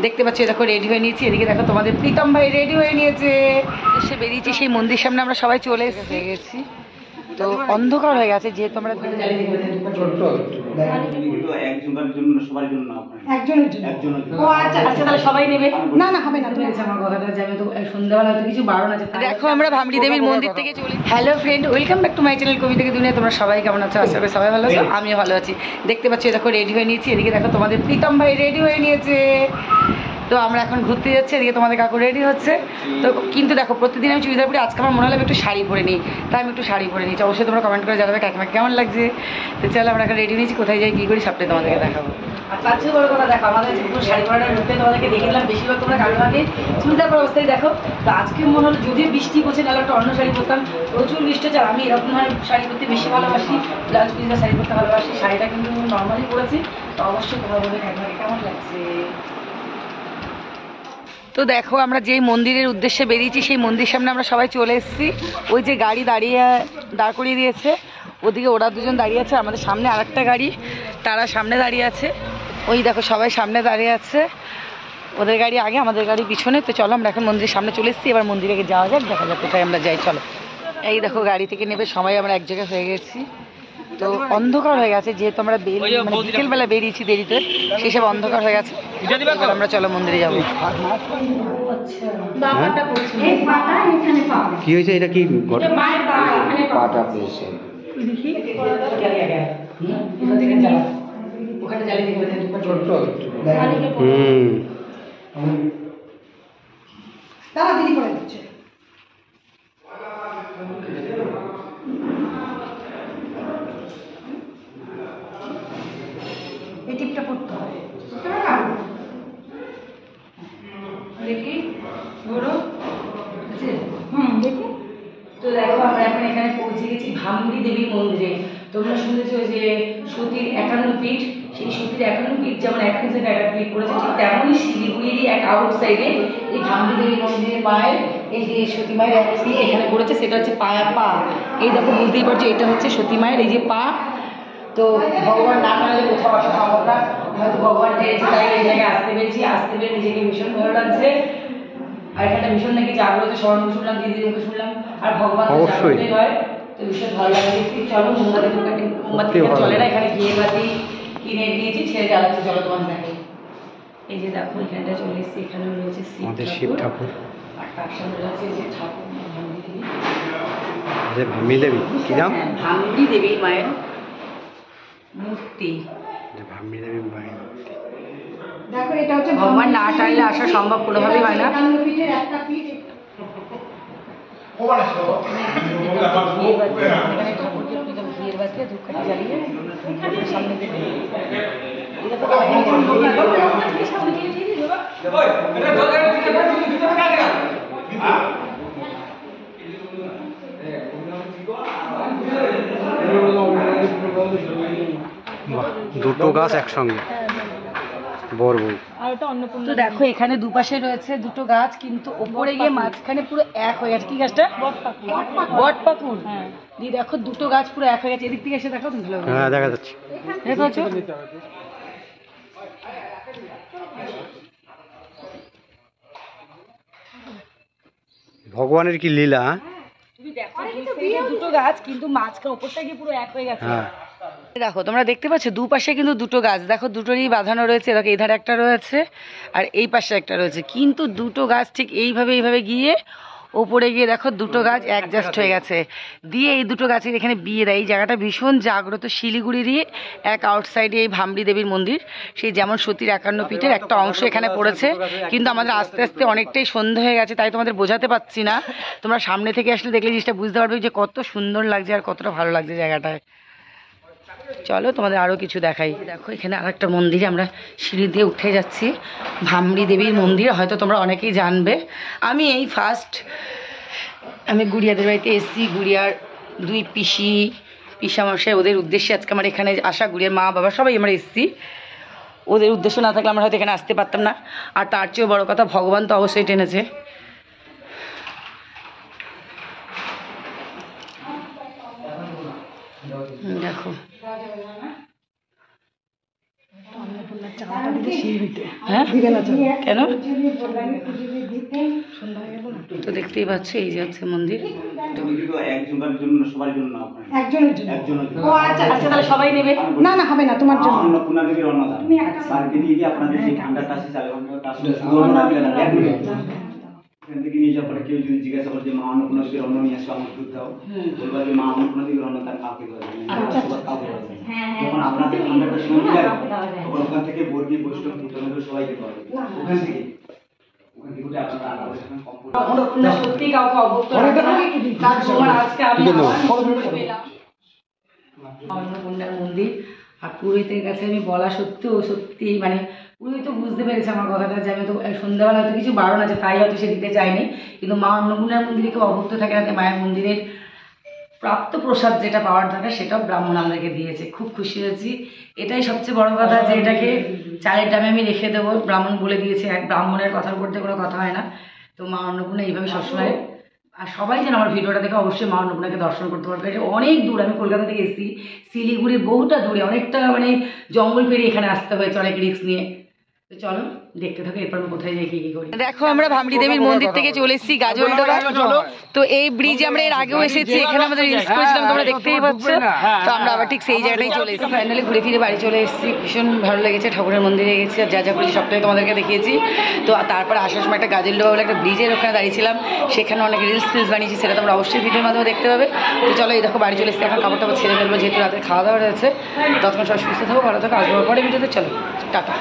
দেখতে পাচ্ছি দেখো রেডি হয়ে নিয়েছি। এদিকে দেখো তোমাদের প্রীতম ভাই রেডি হয়ে নিয়েছে, এসে বেরিয়েছি। সেই মন্দির সামনে আমরা সবাই চলে এসে গেছি। তো অন্ধকার হয়ে গেছে যেহেতু আমরা সবাই নেবে না না হবে না আমার কথাটা যে আমি তো সন্ধ্যাবেলা হয়তো কিছু বারণ আছে। দেখো আমরা ভামড়ি দেবীর মন্দির থেকে চলে। Hello friend, welcome back to my channel কবি থেকে দুনিয়া। তোমরা সবাই কেমন আছো? আশা করি সবাই ভালো আছো, আমিও ভালো আছি। দেখতে পাচ্ছি দেখো রেডি হয়ে নিয়েছি। এদিকে দেখো তোমাদের প্রীতম ভাই রেডি হয়ে নিয়েছে। তো আমরা এখন ঘুরতে যাচ্ছি। এদিকে তোমাদের কাকু রেডি হচ্ছে। তো কিন্তু দেখো প্রতিদিন আমি চুড়িদার পরি, আজকে আমার মনে হলো একটু শাড়ি পরে নিই, তাই আমি একটু শাড়ি পরে নিচ্ছি। অবশ্যই তোমরা কমেন্ট করে জানাবে কাকিমাকে কেমন লাগছে। তো চলো আমরা এখন রেডি নিয়েছি, কোথায় যাই কী করি সবটাই তোমাদেরকে দেখাবো। আর তার চেয়ে বড় কথা দেখো আমাদের পুরো শাড়ি পরাটা রূপে তোমাদেরকে দেখে নিলাম। বেশিরভাগ তোমরা কাকিমাকে চুড়িদার পরা অবস্থায় দেখো। তো আজকে মনে হলো যদিও বৃষ্টি পড়ছে, নাহলে একটা অন্য শাড়ি পরতাম। প্রচুর বৃষ্টি হচ্ছে। আর আমি এরকম ধরনের শাড়ি পরতে বেশি ভালোবাসি, ব্লাউজ পিসের শাড়ি পরতে ভালোবাসি। শাড়িটা কিন্তু নর্মালি পরেছি। তো অবশ্যই তোমরা বলবে কাকিমাকে কেমন লাগছে। তো দেখো আমরা যেই মন্দিরের উদ্দেশ্যে বেরিয়েছি সেই মন্দির সামনে আমরা সবাই চলে এসেছি। ওই যে গাড়ি দাঁড় করিয়ে দিয়েছে, ওদিকে ওরা দুজন দাঁড়িয়ে আছে। আমাদের সামনে আরেকটা গাড়ি, তারা সামনে দাঁড়িয়ে আছে। ওই দেখো সবাই সামনে দাঁড়িয়ে আছে, ওদের গাড়ি আগে আমাদের গাড়ি পিছনে। তো চলো আমরা এখন মন্দিরের সামনে চলে এসেছি। এবার মন্দিরে যাওয়া যাক, দেখা যাক কোথায় আমরা যাই। চলো এই দেখো গাড়ি থেকে নেবে সবাই আমরা এক জায়গায় হয়ে গেছি। তো অন্ধকার হয়ে গেছে যেহেতু আমরা বিকেলবেলা বেরিয়েছি দেরিতে, সেই সব অন্ধকার হয়ে গেছে। আমরা চলো মন্দিরে যাবো। কি হয়েছে? এটা কি এই টিপটা পড়তে হয় দেখি বড় দেখি। তো দেখো আমরা এখন এখানে পৌঁছে গেছি ভামড়ি দেবী মন্দিরে। তোমরা শুনেছো যে সতীর 51 পীঠ, সেই সতীর 51 পীঠ যেমন এক জায়গায় একটা পীঠ করেছে, ঠিক তেমনই শিলিগুড়িরই এক আউট সাইডে এই ভামড়ি দেবী মন্দিরের মায়ের এই যে সতী মায়ের এক পীঠ এখানে করেছে। সেটা হচ্ছে পা। এই দেখো বুঝতেই পারছো এটা হচ্ছে সতী মায়ের এই যে পা। তো ভগবান না টানলে কোথাও আসা সম্ভব না, হয়তো ভগবান টেনেছে তাই এই জায়গায় আসতে পেরে নিজেকে ভীষণ ভালো লাগছে। আর এখানে ভীষণ নাকি জাগ্রত স্মরণ শুনলাম, দিদিকে শুনলাম। আর ভগবান জাগ্রতই হয়, তো ভীষণ ভালো লাগে। চলো মোমবাতি চলে না, এখানে ঘিয়ে বাতি কিনে দিয়েছি, ছেড়ে জ্বালাচ্ছে। চলো তোমার দেখে এই যে দেখো এখানটা চলে এসেছি। এখানেও রয়েছে শিব ঠাকুর, আর তার সামনে রয়েছে যে ঠাকুর ভামড়ি দেবী। কি নাম? ভামড়ি দেবী মায়ের মূর্তি। ভামড়ি দেবী মায়ের মূর্তি। দেখো এটা হচ্ছে ভগবান না টানলে আসা সম্ভব কোনোভাবেই হয় না। ঘিয়ের বাতি ধূপকাঠি জ্বালিয়ে সামনে দুটো গাছ একসঙ্গে বড় বড়। তো দেখো এখানে দুপাশে রয়েছে দুটো গাছ, কিন্তু ওপরে গিয়ে মাঝখানে পুরো এক হয়ে গেছে। কি গাছটা? বটপাকুড়। দিয়ে দেখো দুটো গাছ পুরো এক হয়ে গেছে। এদিক থেকে এসে দেখো তুমি ভালো। হ্যাঁ দেখা যাচ্ছে। দেখো ভগবানের কি লীলা। তুমি দেখো দুটো গাছ কিন্তু মাঝখানে ওপরটা গিয়ে পুরো এক হয়ে গেছে। দেখো তোমরা দেখতে পাচ্ছ দুপাশে কিন্তু দুটো গাছ, দেখো দুটোরই বাঁধানো রয়েছে। দেখো এই ধারে একটা রয়েছে আর এই পাশে একটা রয়েছে, কিন্তু দুটো গাছ ঠিক এইভাবে গিয়ে ওপরে গিয়ে দেখো দুটো গাছ অ্যাডজাস্ট হয়ে গেছে। দিয়ে এই দুটো গাছের এখানে বিয়ে দেয়। এই জায়গাটা ভীষণ জাগ্রত, শিলিগুড়িরই এক আউটসাইডে এই ভামড়ি দেবীর মন্দির। সেই যেমন সতীর 51 পীঠের একটা অংশ এখানে পড়েছে, কিন্তু আমাদের আস্তে আস্তে অনেকটাই সন্ধ্যা হয়ে গেছে, তাই তোমাদের বোঝাতে পারছি না। তোমরা সামনে থেকে আসলে দেখলে জিনিসটা বুঝতে পারবে যে কত সুন্দর লাগছে আর কতটা ভালো লাগছে জায়গাটায়। চলো তোমাদের আরও কিছু দেখাই। দেখো এখানে আরেকটা মন্দিরে আমরা সিঁড়ি দিয়ে উঠে যাচ্ছি, ভামড়ি দেবীর মন্দির। হয়তো তোমরা অনেকেই জানবে, আমি এই ফার্স্ট আমি গুড়িয়াদের বাড়িতে এসেছি। গুড়িয়ার দুই পিসামশাই, ওদের উদ্দেশ্যে আজকে আমার এখানে আসা। গুড়িয়ার মা বাবা সবাই আমরা এসেছি। ওদের উদ্দেশ্য না থাকলে আমরা হয়তো এখানে আসতে পারতাম না। আর তার চেয়েও বড় কথা ভগবান তো অবশ্যই টেনেছে। দেখো হ্যাঁ কেন? তো দেখতেই পাচ্ছ এই যে হচ্ছে মন্দির। তাহলে সবাই নেবে? না না হবে না, তোমার জন্য। অন্নপূর্ণা দেবীর অন্নদান বাড়িতে দিয়ে দিয়ে আপনাদের যে ঠান্ডাটা আছে এখান থেকে নিয়ে যাওয়ার পরে কেউ যদি জিজ্ঞাসা করে যে মা অন্নপূর্ণা দেবীর অন্ন নিয়ে আসো আমার দুধ দাও, বলবা যে মা অন্নপূর্ণা দেবীর অন্নদান কাউকে দেওয়া যাবে না, কাউকে দেওয়া যাবে না। যখন আপনাদের ঠান্ডাটা সময় মিলে যাবে তখন ওখান থেকে বর্গী বৈষ্ণব কীর্তনদের সবাইকে দেওয়া হবে। ওখান থেকে অন্নপূর্ণা সত্যি কাউকে অভুক্ত রাখে না। তার প্রমাণ আজকে আমি পেলাম। অন্নপূর্ণার মন্দির আর পুরোহিতের কাছে আমি বলা সত্ত্বেও সত্যি মানে পুরোহিত বুঝতে পেরেছে আমার কথাটা, যে আমি তো সন্ধ্যাবেলা হয়তো কিছু বারণ আছে তাই হয়তো সে দিতে চায়নি, কিন্তু মা অন্নপূর্ণার মন্দিরে কেউ অভুক্ত থাকে না। মায়ের মন্দিরের প্রাপ্ত প্রসাদ যেটা পাওয়ার দরকার সেটাও ব্রাহ্মণ আমাদেরকে দিয়েছে, খুব খুশি হয়েছি। এটাই সবচেয়ে বড় কথা, যে এটাকে চালের ডামে আমি রেখে দেবো, ব্রাহ্মণ বলে দিয়েছে, এক ব্রাহ্মণের কথার উপর দিয়ে কোনো কথা হয় না। তো মা অন্নপূর্ণা এইভাবে সবসময়, আর সবাই যেন আমার ভিডিওটা দেখে অবশ্যই মা অন্নপূর্ণাকে দর্শন করতে পারবে। এটা অনেক দূর, আমি কলকাতা থেকে এসেছি, শিলিগুড়ির বহুটা দূরে, অনেকটা মানে জঙ্গল পেরিয়ে এখানে আসতে হয়েছে, অনেক রিস্ক নিয়ে। তো চলো দেখতে থাকো এরপর আমি কোথায় যাই কি কি করি। দেখো আমরা ভামড়ি দেবীর মন্দির থেকে চলে এসেছি গাজলডোবা। তো এই ব্রিজে আমরা এর আগেও এসেছি, এখানে আমাদের রিলস করেছিলাম, তোমরা দেখতেই পাচ্ছ। তো আমরা আবার ঠিক সেই জায়গাটাই চলে এসেছি। ফাইনালি ঘুরে ফিরে বাড়ি চলে এসেছি, ভীষণ ভালো লেগেছে। ঠাকুরের মন্দিরে গেছি আর যা যা করেছি সবটাই তোমাদেরকে দেখিয়েছি। তো তারপর আসার সময় একটা গাজলডোবা বলে একটা ব্রিজের ওখানে দাঁড়িয়েছিলাম, সেখানে অনেক রিলস বানিয়েছি, সেটা তোমরা অবশ্যই ভিডিওর মাধ্যমে দেখতে পাবে। তো চলো এই দেখো বাড়ি চলে এসেছি, এখন কাপড় টাপড় ছেড়ে ফেলবো, যেহেতু রাতে খাওয়া দাওয়া রয়েছে। ততক্ষণ সব সুস্থ থাকো, ভালো থাকো, আসবো পরে ভিডিওতে। চলো টাটা।